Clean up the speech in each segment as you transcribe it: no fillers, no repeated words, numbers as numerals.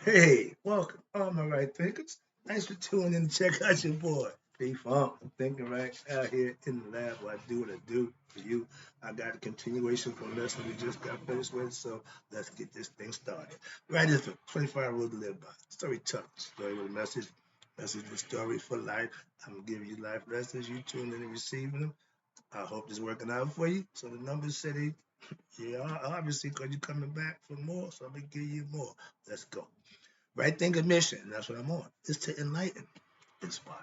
Hey, welcome, all my right thinkers. Thanks for tuning in to check out your boy, B-Funk. I'm thinking right out here in the lab where I do what I do for you. I got a continuation from the lesson we just got finished with, so let's get this thing started. Right is the 25 rule to live by. Story touch, story with a message with story for life. I'm gonna give you life lessons. You tune in and receiving them. I hope this is working out for you. So the numbers say yeah, obviously, because you're coming back for more, so I'm gonna give you more. Let's go. Right thinking mission, and that's what I'm on, is to enlighten, inspire,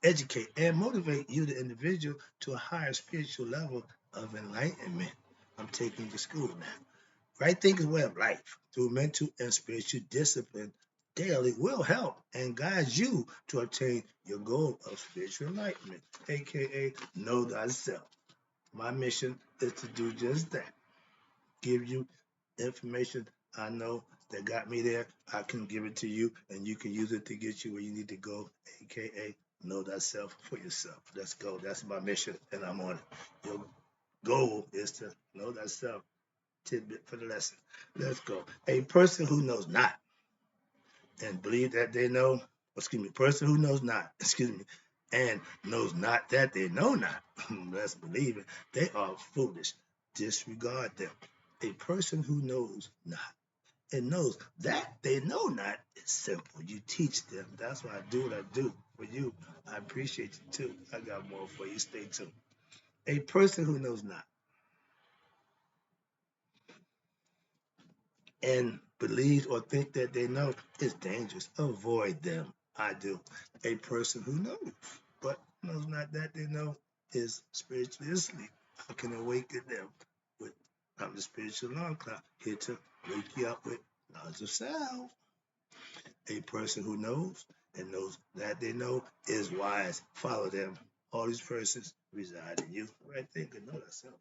educate, and motivate you, the individual, to a higher spiritual level of enlightenment. I'm taking you to school now. Right thinking way of life through mental and spiritual discipline daily will help and guide you to obtain your goal of spiritual enlightenment, aka know thyself. My mission is to do just that. Give you information I know that got me there. I can give it to you, and you can use it to get you where you need to go, aka know thyself for yourself. Let's go. That's my mission, and I'm on it. Your goal is to know thyself. Tidbit for the lesson. Let's go. A person who knows not and believe that they know, excuse me, person who knows not, excuse me, and knows not that they know not, let's believe it, they are foolish. Disregard them. A person who knows not and knows that they know not is simple. You teach them. That's why I do what I do for you. I appreciate you too. I got more for you. Stay tuned. A person who knows not and believes or think that they know is dangerous. Avoid them. I do. A person who knows but knows not that they know is spiritually asleep. I can awaken them with I'm the spiritual alarm clock here to wake you up with knowledge of self. A person who knows and knows that they know is wise. Follow them. All these persons reside in you. Right thinking, know that self.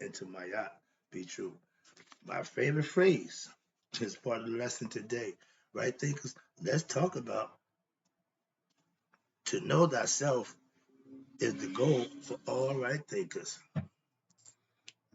And to my yacht, be true. My favorite phrase is part of the lesson today. Right thinkers, let's talk about to know thyself is the goal for all right thinkers,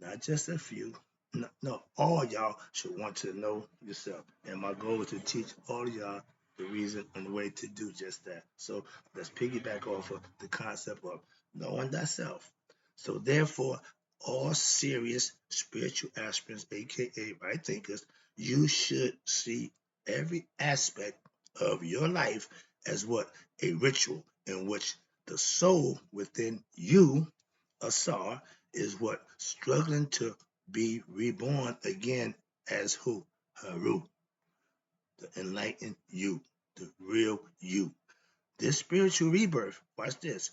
not just a few. No, no, all y'all should want to know yourself. And my goal is to teach all of y'all the reason and the way to do just that. So let's piggyback off of the concept of knowing thyself. So therefore, all serious spiritual aspirants, aka right thinkers, you should see every aspect of your life as what? A ritual in which the soul within you, Asar, is what? Struggling to be reborn again as who? Haru, the enlightened you, the real you. This spiritual rebirth, watch this,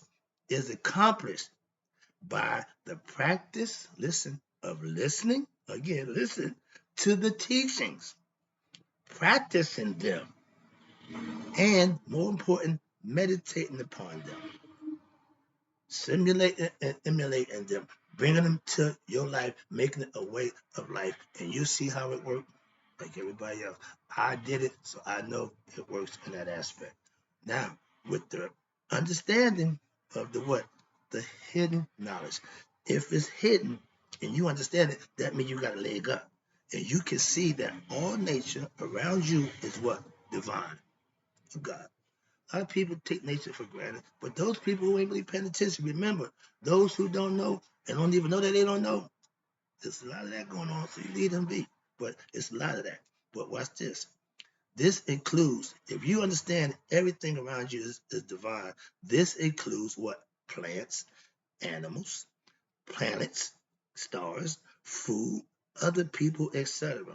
is accomplished by the practice, listen, of listening, again, listen, to the teachings, practicing them, and more important, meditating upon them, simulating and emulating them, bringing them to your life, making it a way of life, and you see how it works like everybody else. I did it, so I know it works in that aspect. Now, with the understanding of the what? The hidden knowledge. If it's hidden and you understand it, that means you got a leg up. And you can see that all nature around you is what? Divine. Of God. A lot of people take nature for granted, but those people who ain't really paying attention, remember, those who don't know and don't even know that they don't know, there's a lot of that going on, so you leave them be. But it's a lot of that. But watch this. This includes, if you understand everything around you is divine, this includes what? Plants, animals, planets, stars, food, other people, etc.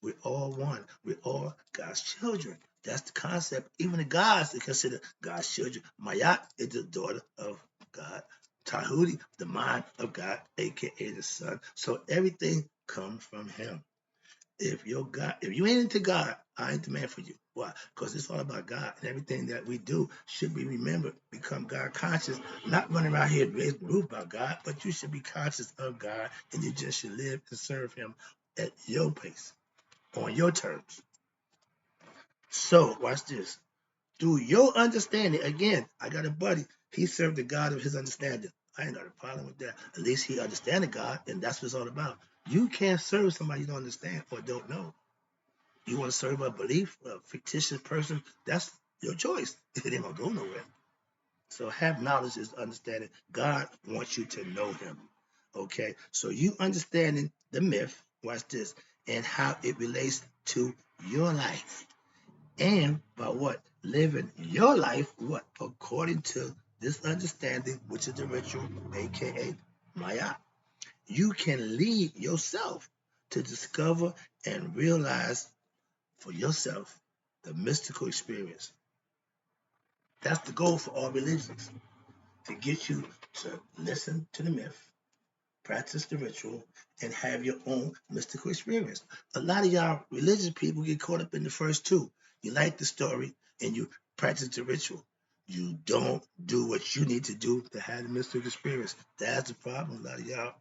We're all one. We're all God's children. That's the concept. Even the gods are considered God's children. Mayat is the daughter of God. Tahuti, the mind of God, aka the Son. So everything comes from Him. If you ain't into God, I ain't the man for you. Why? Because it's all about God, and everything that we do should be remembered. Become God conscious, not running around here raising the roof about God, but you should be conscious of God, and you just should live and serve Him at your pace, on your terms. So watch this. Through your understanding, again, I got a buddy. He served the God of his understanding. I ain't got a problem with that. At least he understands God, and that's what it's all about. You can't serve somebody you don't understand or don't know. You want to serve a belief, a fictitious person, that's your choice. It ain't gonna go nowhere. So have knowledge is understanding. God wants you to know him. Okay. So you understanding the myth, watch this, and how it relates to your life. And by what? Living your life, what? According to this understanding, which is the ritual, aka Maya. You can lead yourself to discover and realize for yourself the mystical experience. That's the goal for all religions, to get you to listen to the myth, practice the ritual, and have your own mystical experience. A lot of y'all religious people get caught up in the first two. You like the story and you practice the ritual. You don't do what you need to do to have the mystical experience. That's the problem. A lot of y'all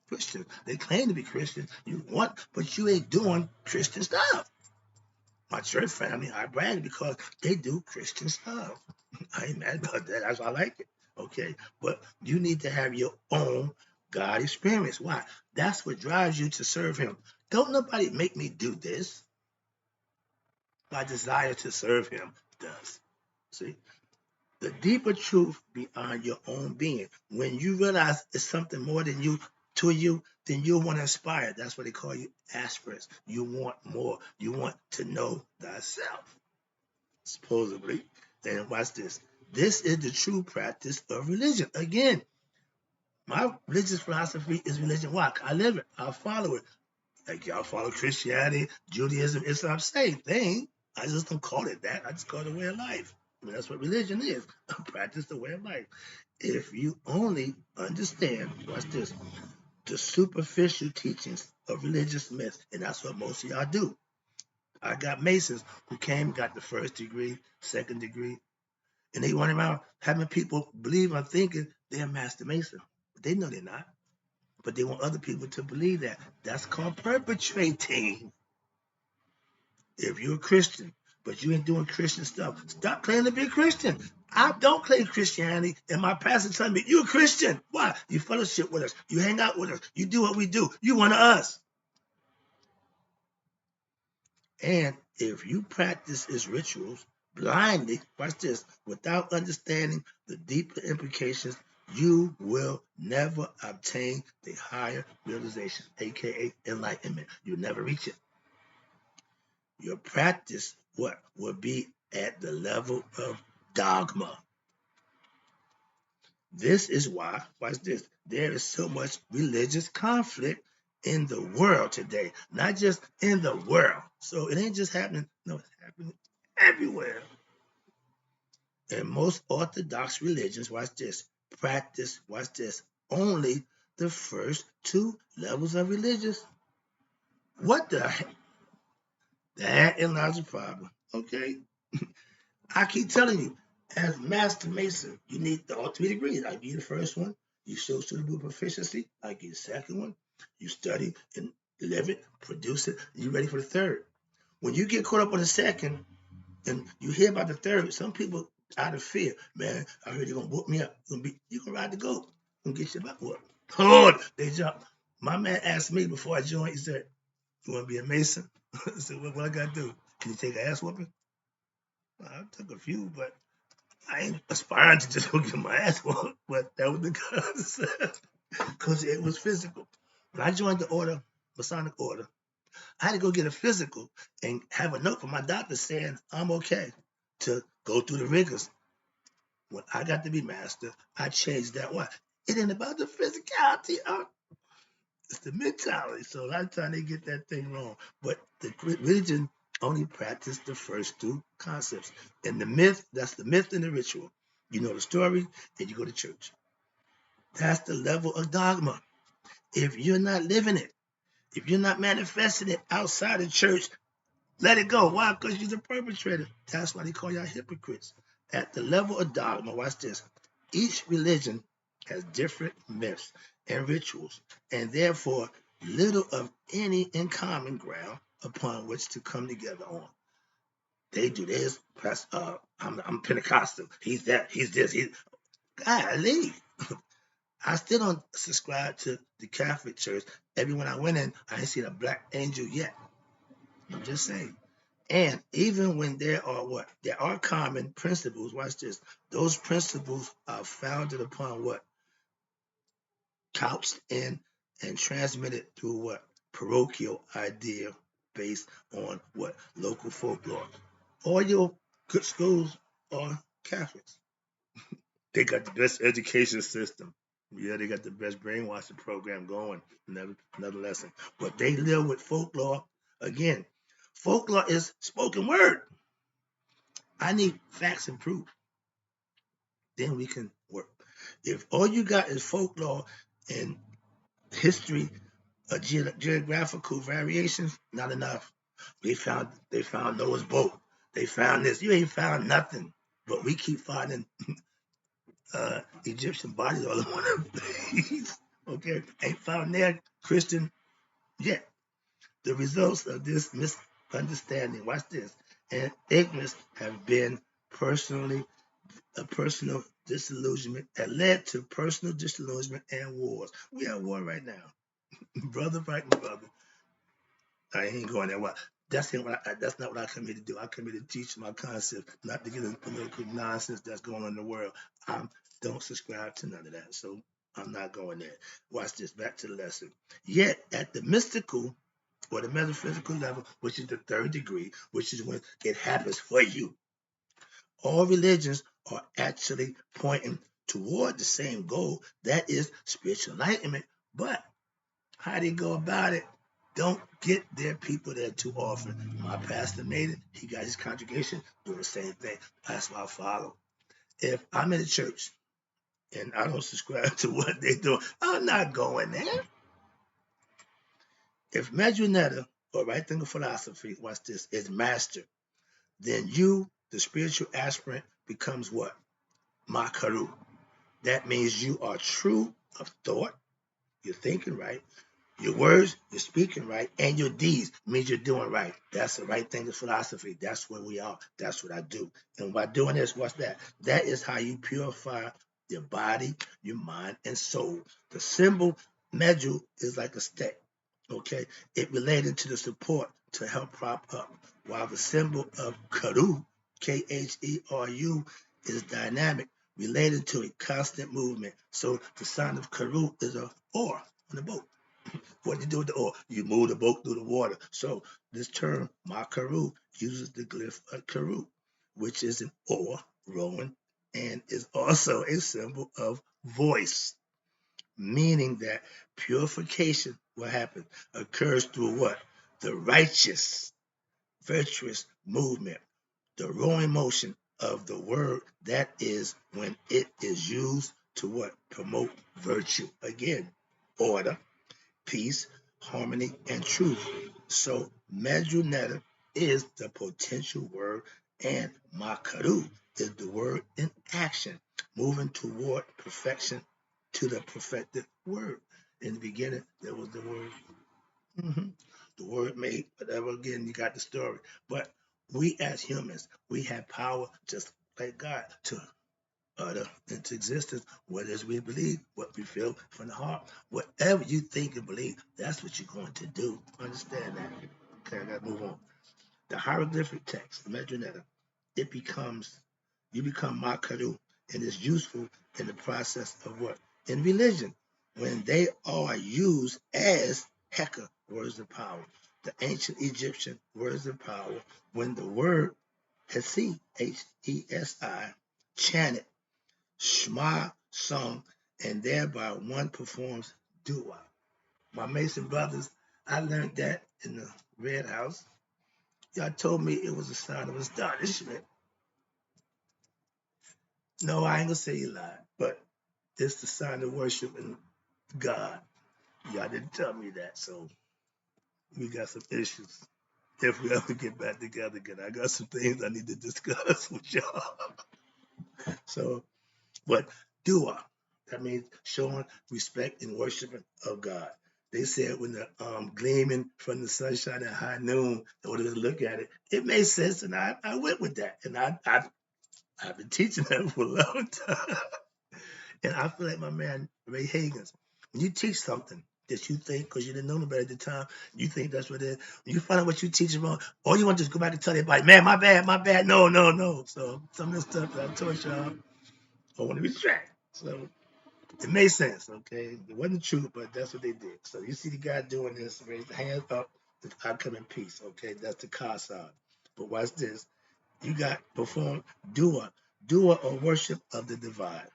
Christians, they claim to be Christian. You want, but you ain't doing Christian stuff. My church family, I brag because they do Christian stuff. I ain't mad about that. That's why I like it. Okay. But you need to have your own God experience. Why? That's what drives you to serve him. Don't nobody make me do this. My desire to serve him does. See? The deeper truth beyond your own being. When you realize it's something more than you to you, then you'll want to aspire. That's what they call you aspirants. You want more. You want to know thyself, supposedly. Then watch this. This is the true practice of religion. Again, my religious philosophy is religion. Why? I live it. I follow it. Like y'all follow Christianity, Judaism, Islam, same thing. I just don't call it that. I just call it a way of life. I mean, that's what religion is. Practice the way of life. If you only understand, watch this, the superficial teachings of religious myths, and that's what most of y'all do. I got Masons who came, got the first degree, second degree, and they run around having people believe and thinking they're a master mason. But they know they're not. But they want other people to believe that. That's called perpetrating. If you're a Christian, but you ain't doing Christian stuff, stop claiming to be a Christian. I don't claim Christianity, and my pastor telling me, you're a Christian. Why? You fellowship with us. You hang out with us. You do what we do. You one of us. And if you practice his rituals blindly, watch this, without understanding the deeper implications, you will never obtain the higher realization, aka enlightenment. You'll never reach it. Your practice, what, will be at the level of dogma. This is why, watch this, there is so much religious conflict in the world today, not just in the world. So it ain't just happening, no, it's happening everywhere. And most Orthodox religions, watch this, practice, watch this, only the first two levels of religious. What the heck? That is not a problem, okay? I keep telling you, as Master Mason, you need all three degrees. I give you the first one. You show suitable proficiency. I give you the second one. You study and live it, produce it. You're ready for the third. When you get caught up on the second and you hear about the third, some people out of fear, man, I heard you're going to whoop me up. You're going to ride the goat. You're going to get your butt whooped. Lord, they jump. My man asked me before I joined, he said, you want to be a Mason? I said, what I got to do? Can you take an ass whooping? Well, I took a few, but I ain't aspiring to just go get my ass whooped, but that was the concept because it was physical. When I joined the order, Masonic order, I had to go get a physical and have a note from my doctor saying I'm okay to go through the rigors. When I got to be master, I changed that. Why? It ain't about the physicality. It's the mentality. So a lot of times they get that thing wrong. But the religion only practiced the first two concepts. And the myth, that's the myth and the ritual. You know the story and you go to church. That's the level of dogma. If you're not living it, if you're not manifesting it outside the church, let it go. Why? Because you're the perpetrator. That's why they call y'all hypocrites. At the level of dogma, watch this. Each religion has different myths and rituals, and therefore little of any in common ground upon which to come together on. They do this. I'm Pentecostal. He's that. He's this. Golly. I still don't subscribe to the Catholic Church. Everyone I went in, I ain't seen a black angel yet. I'm just saying. And even when there are what? There are common principles. Watch this. Those principles are founded upon what? Couched in and transmitted through what? Parochial idea based on what? Local folklore. All your good schools are Catholics. They got the best education system. Yeah, they got the best brainwashing program going. Another lesson. But they live with folklore. Again, folklore is spoken word. I need facts and proof. Then we can work. If all you got is folklore and history, geographical variations, not enough. They found Noah's boat. They found this. You ain't found nothing. But we keep finding Egyptian bodies all over the place. Okay, ain't found their Christian yet. The results of this misunderstanding, watch this, and ignorance have been a personal disillusionment that led to personal disillusionment and wars. We are at war right now. Brother fighting brother. I ain't going there. Well, that's not what I come here to do. I come here to teach my concept, not to get into political nonsense that's going on in the world. I don't subscribe to none of that, so I'm not going there. Watch this. Back to the lesson. Yet, at the mystical or the metaphysical level, which is the third degree, which is when it happens for you, all religions are actually pointing toward the same goal, that is spiritual enlightenment. But how they go about it, don't get their people there too often. My pastor made it. He got his congregation doing the same thing. That's what I follow. If I'm in a church and I don't subscribe to what they're doing, I'm not going there. If Medjugorje or right thinking philosophy, watch this, is mastered, then you, the spiritual aspirant, becomes what? Makaru. That means you are true of thought, you're thinking right, your words, you're speaking right, and your deeds means you're doing right. That's the right thing of philosophy. That's where we are. That's what I do. And by doing this, what's that? That is how you purify your body, your mind, and soul. The symbol medju is like a stick. Okay, it related to the support to help prop up, while the symbol of Karu, Kheru, is dynamic, related to a constant movement. So the sign of Karu is a oar on the boat. What do you do with the oar? You move the boat through the water. So this term, Makaru, uses the glyph of Karu, which is an oar rowing and is also a symbol of voice, meaning that purification, what happens, occurs through what? The righteous, virtuous movement, the rowing motion of the word. That is when it is used to what? Promote virtue. Again, order, peace, harmony, and truth. So Medjugorje is the potential word, and Makaru is the word in action, moving toward perfection to the perfected word. In the beginning, there was the word. The word made, whatever. Again, you got the story. But we as humans, we have power just like God to utter into existence what is we believe, what we feel from the heart. Whatever you think and believe, that's what you're going to do. Understand that? Okay, I gotta move on. The hieroglyphic text, Medjugorje, you become Makaru, and is useful in the process of what? In religion, when they are used as Heka, words of power. The ancient Egyptian words of power, when the word Hesi, Hesi, chanted Shema sung, and thereby one performs dua. My Mason brothers, I learned that in the Red House. Y'all told me it was a sign of astonishment. No, I ain't gonna say you lied, but it's the sign of worshiping God. Y'all didn't tell me that, so we got some issues. If we ever get back together again, I got some things I need to discuss with y'all. So, but dua, that means showing respect and worshiping of God. They said when the gleaming from the sunshine at high noon, in order to look at it, it made sense, and I went with that. And I've been teaching that for a long time. And I feel like my man Ray Hagans, when you teach something, that you think, because you didn't know no better at the time, you think that's what it is. When you find out what you teach wrong, all you want to just go back and tell everybody, man, my bad, my bad. No, no, no. So some of the stuff that I taught y'all, I want to retract. So it made sense, okay? It wasn't true, but that's what they did. So you see the guy doing this, raise the hands up, I come in peace, okay? That's the car side. But watch this. You got perform dua or worship of the divine.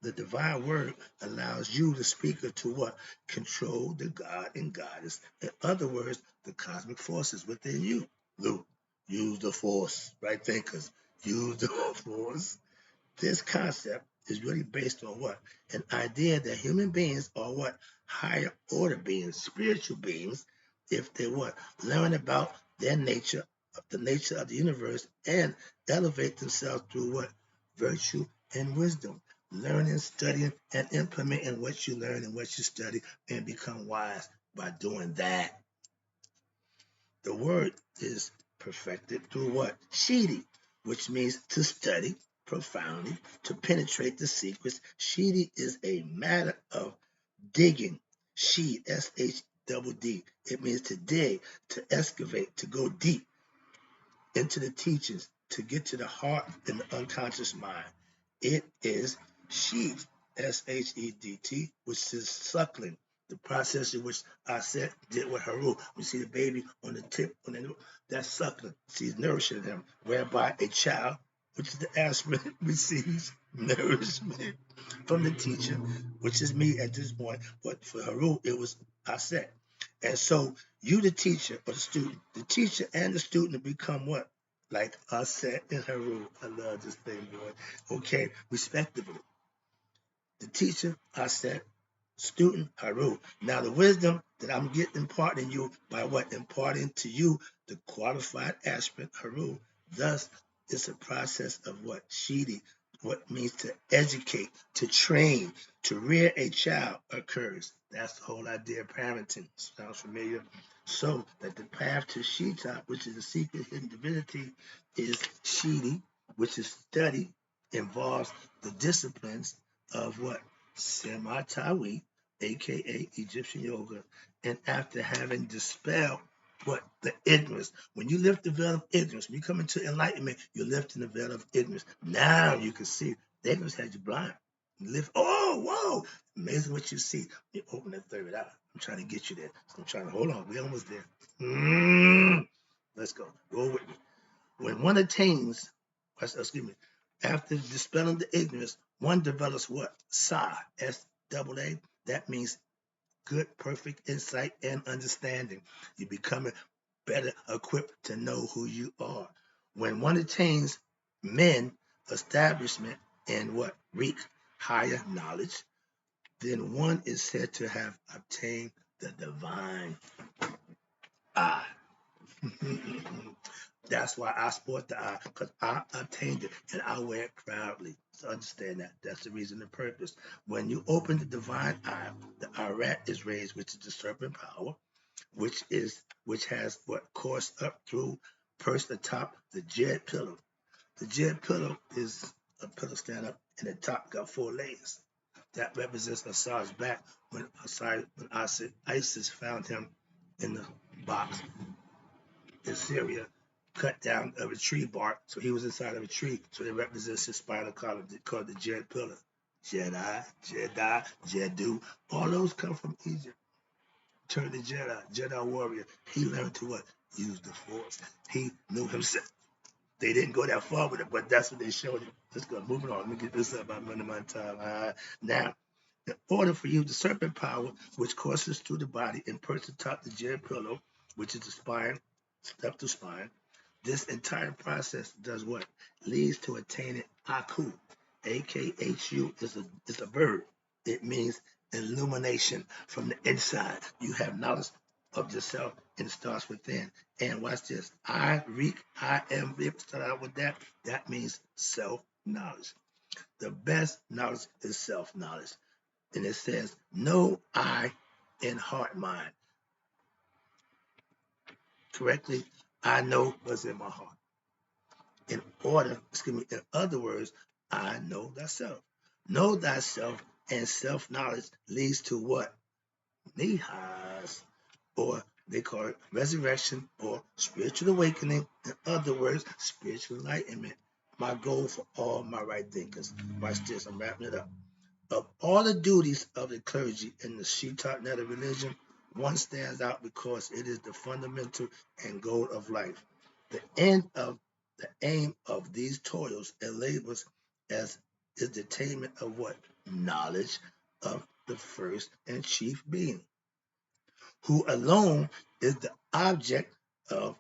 The divine word allows you, the speaker, to what? Control the God and goddess. In other words, the cosmic forces within you. Luke, use the force, right thinkers. Use the force. This concept is really based on what? An idea that human beings are what? Higher order beings, spiritual beings, if they what? Learn about their nature, the nature of the universe, and elevate themselves through what? Virtue and wisdom. Learning, studying, and implementing what you learn and what you study, and become wise by doing that. The word is perfected through what? Shidi, which means to study profoundly, to penetrate the secrets. Shidi is a matter of digging. Sheed, S-H-double-D. It means to dig, to excavate, to go deep into the teachings, to get to the heart and the unconscious mind. It is sheath, S-H-E-D-T, which is suckling. The process in which I said did with Haru. We see the baby on the tip, that's suckling. She's nourishing him, whereby a child, which is the aspirant, receives nourishment from the teacher, which is me at this point. But for Haru, it was I said. And so you, the teacher or the teacher and the student become what? Like I said in Haru. I love this thing, boy. Okay, respectively. The teacher, I said, student, Haru. Now the wisdom that I'm getting imparting you by what? Imparting to you the qualified aspirant, Haru. Thus, it's a process of what? Shidi, what means to educate, to train, to rear a child occurs. That's the whole idea of parenting. Sounds familiar? So that the path to Shita, which is the secret hidden divinity, is Shidi, which is study, involves the disciplines of what? Sematawi, aka Egyptian yoga, and after having dispelled what? The ignorance. When you lift the veil of ignorance, when you come into enlightenment, you're lifting the veil of ignorance. Now you can see the ignorance had you blind. You lift, oh, whoa! Amazing what you see. You open that third eye. I'm trying to get you there. So I'm trying to hold on. We're almost there. Let's go. Go with me. When one attains, excuse me, after dispelling the ignorance, one develops what? Sa, S-double-A. That means good, perfect insight and understanding. You become better equipped to know who you are. When one attains men, establishment, and what? Reach higher knowledge, then one is said to have obtained the divine eye. That's why I sport the eye, because I obtained it and I wear it proudly. So understand that. That's the reason and purpose. When you open the divine eye, the arat is raised, which is the serpent power, which has what coursed up through, perched atop the jed pillar. The jed pillar is a pillar stand up, and the top got 4 layers. That represents Assad's back when ISIS found him in the box in Syria, cut down of a tree bark, so he was inside of a tree. So it represents his spinal column called the Jed pillar. Jedi, Jedu, all those come from Egypt. Turn the Jedi warrior. He learned to what? Use the force. He knew himself. They didn't go that far with it, but that's what they showed him. Let's go. Moving on. Let me get this up. I'm running my time. Now, in order for you, the serpent power, which courses through the body and perches atop the Jed pillow, which is the spine, step to spine, this entire process does what? Leads to attaining Aku. AKHU is a verb. It means illumination from the inside. You have knowledge of yourself and it starts within. And watch this. I am, start out with that. That means self-knowledge. The best knowledge is self-knowledge. And it says, know I in heart mind. Correctly, I know what's in my heart. In other words, I know thyself. Know thyself, and self-knowledge leads to what? nihas, or they call it resurrection or spiritual awakening. In other words, spiritual enlightenment. My goal for all my right thinkers. Watch this, I'm wrapping it up. Of all the duties of the clergy in the Shitat Neta religion, one stands out because it is the fundamental and goal of life. The aim of these toils and labors as is the attainment of what? Knowledge of the first and chief being, who alone is the object of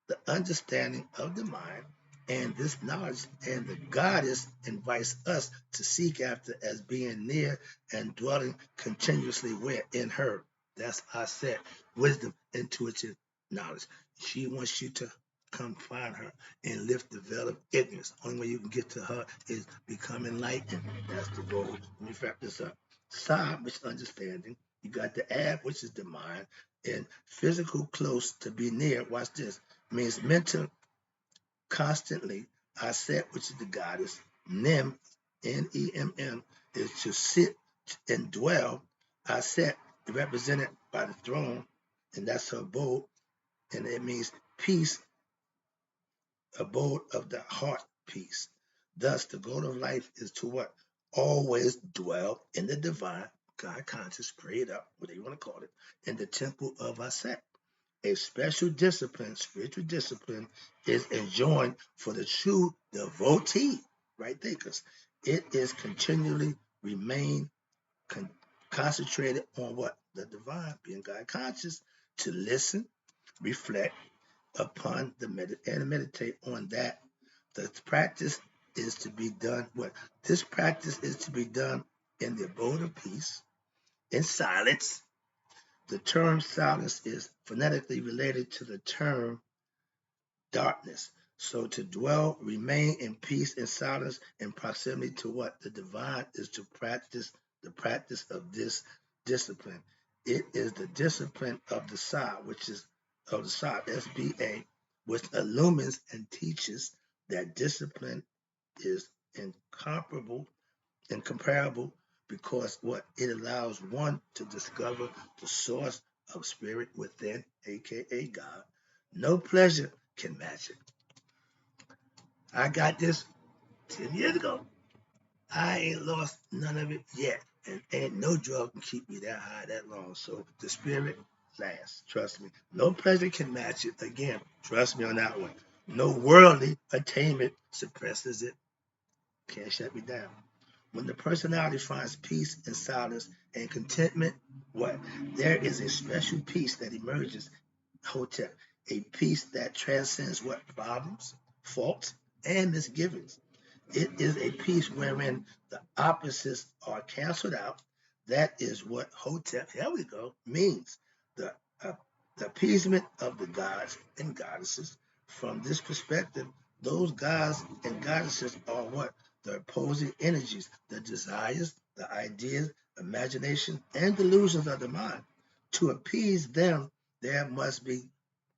the understanding of the mind, and this knowledge and the goddess invites us to seek after as being near and dwelling continuously where in her. That's I said, wisdom, intuitive knowledge. She wants you to come find her and lift the veil of ignorance. Only way you can get to her is become enlightened. That's the goal. Let me wrap this up. Sa, which is understanding. You got the ab, which is the mind, and physical close to be near. Watch this, means mental constantly. Aset, which is the goddess. Nem, N-E-M-M, is to sit and dwell. Aset, represented by the throne, and that's her abode, and it means peace, abode of the heart, peace. Thus, the goal of life is to what? Always dwell in the divine, God conscious, prayed up, whatever you want to call it, in the temple of Aset. A special discipline, spiritual discipline, is enjoined for the true devotee, right thinkers. It is continually remain concentrated on what? The divine, being God conscious, to listen, reflect upon and meditate on that. The practice is to be done. What? This practice is to be done in the abode of peace, in silence. The term silence is phonetically related to the term darkness. So to dwell, remain in peace and silence in proximity to what? The divine is to practice the practice of this discipline. It is the discipline of the Sa, which is of the Sa, SBA, which illumines and teaches that discipline is incomparable because what it allows one to discover the source of spirit within, aka God. No pleasure can match it. I got this 10 years ago. I ain't lost none of it yet. And ain't no drug can keep me that high that long. So the spirit lasts. Trust me. No pleasure can match it. Again, trust me on that one. No worldly attainment suppresses it. Can't shut me down. When the personality finds peace and silence and contentment, what? There is a special peace that emerges, Hotep, a peace that transcends what? Problems, faults, and misgivings. It is a peace wherein the opposites are canceled out. That is what Hotep, here we go, means. The, uh, the appeasement of the gods and goddesses. From this perspective, those gods and goddesses are what? The opposing energies, the desires, the ideas, imagination, and delusions of the mind. To appease them, there must be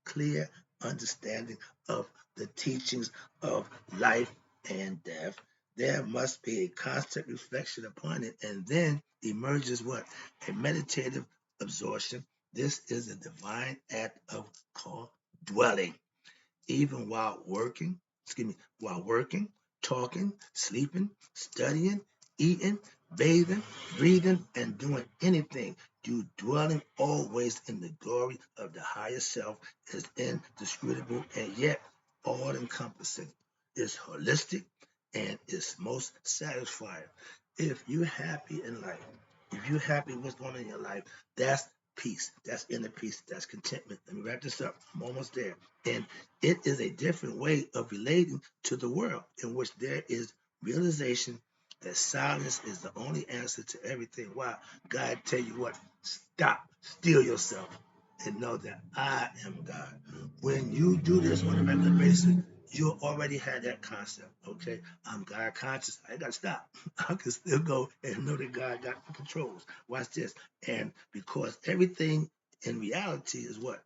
clear understanding of the teachings of life and death. There must be a constant reflection upon it, and then emerges what? A meditative absorption. This is a divine act of called dwelling even while working, talking, sleeping, studying, eating, bathing, breathing, and doing anything. You dwelling always in the glory of the higher self is indisputable and yet all encompassing. It's holistic and it's most satisfying. If you're happy in life, if you're happy with what's going on in your life, that's peace. That's inner peace. That's contentment. Let me wrap this up. I'm almost there. And it is a different way of relating to the world in which there is realization that silence is the only answer to everything. Why? God tell you what? Stop. Still yourself and know that I am God. When you do this on a regular basis, you already had that concept. Okay, I'm God conscious. I ain't got to stop. I can still go and know that God got the controls. Watch this. And because everything in reality is what?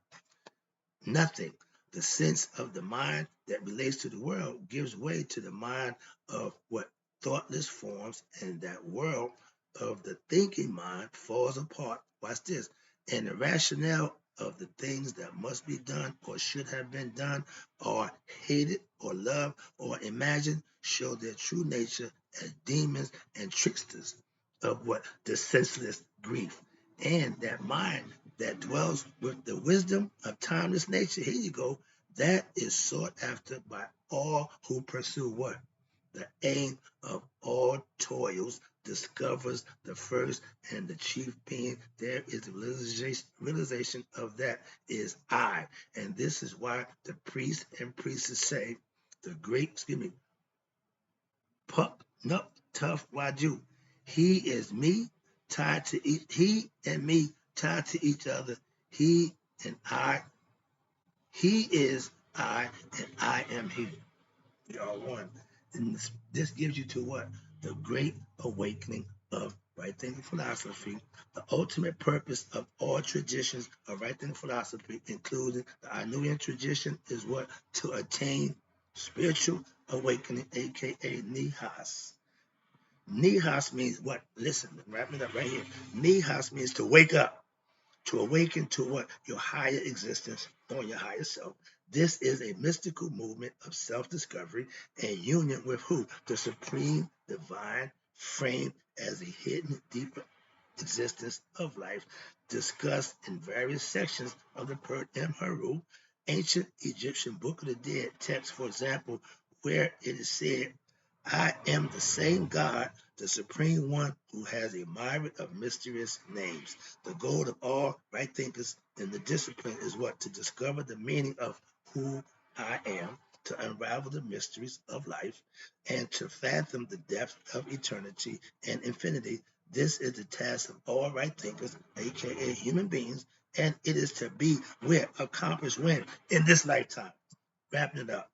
Nothing. The sense of the mind that relates to the world gives way to the mind of what? Thoughtless forms, and that world of the thinking mind falls apart watch this, and the rationale of the things that must be done or should have been done or hated or loved or imagined show their true nature as demons and tricksters of what the senseless grief and that mind that dwells with the wisdom of timeless nature. Here you go. That is sought after by all who pursue what? The aim of all toils discovers the first and the chief being. There is the realization of that is I. And this is why the priests and priestesses say, the great, pup, nup, tough waju. He is me tied to each, he and me tied to each other. He and I, he is I, and I am he. We are one. And this gives you to what? The great awakening of right thinking philosophy, the ultimate purpose of all traditions of right thinking philosophy, including the Inuit tradition, is what? To attain spiritual awakening, aka nihas. Nihas means what? Listen, wrap it up right here. Nihas means to wake up, to awaken to what? Your higher existence or your higher self. This is a mystical movement of self-discovery and union with who? The supreme divine frame as a hidden deeper existence of life discussed in various sections of the Pert M. Heru, ancient Egyptian Book of the Dead text, for example, where it is said, I am the same God, the Supreme One who has a myriad of mysterious names. The goal of all right thinkers in the discipline is what? To discover the meaning of who I am, to unravel the mysteries of life, and to fathom the depth of eternity and infinity. This is the task of all right thinkers, aka human beings, and it is to be where accomplished when in this lifetime. Wrapping it up.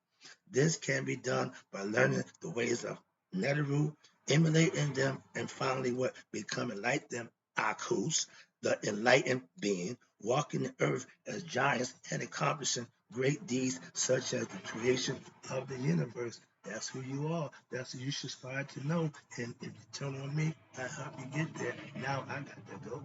This can be done by learning the ways of Neteru, emulating them, and finally what? Becoming like them, Akus, the enlightened being, walking the earth as giants and accomplishing great deeds such as the creation of the universe. That's who you are. That's who you should aspire to know. And if you turn on me, I help you get there. Now I got to go.